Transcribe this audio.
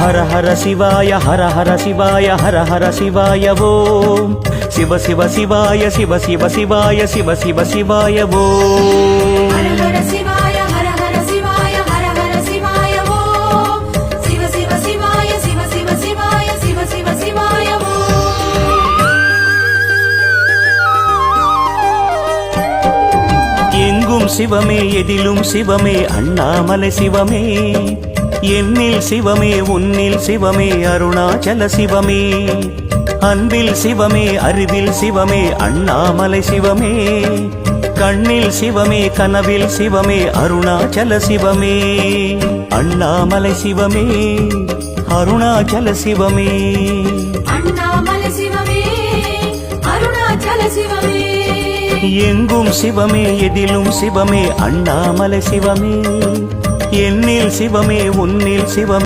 ஹர ஹர சிவாய ஹர ஹர சிவாய ஹர ஹர சிவாய ஓம் சிவ சிவ சிவாய சிவ சிவ சிவாய சிவ சிவ சிவாய ஓம் ஹர ஹர சிவாய ஹர ஹர சிவாய ஹர ஹர சிவாய ஓம் சிவ சிவ சிவாய சிவ சிவ சிவாய சிவ சிவ சிவாய ஓம் எங்கும் சிவமே எதிலும் சிவமே அண்ணாமலை சிவமே எண்ணில் சிவமே உன்னில் சிவமே அருணாச்சல சிவமே அன்பில் சிவமே அறிவில் சிவமே அண்ணாமலை சிவமே கண்ணில் சிவமே கனவில் சிவமே அருணாச்சல சிவமே அண்ணாமலை சிவமே அருணாச்சல சிவமே அண்ணாமலை சிவமே அருணாச்சல சிவமே எங்கும் சிவமே எதிலும் சிவமே அண்ணாமலை சிவமே எண்ணில் சிவமே உன்னில் சிவமே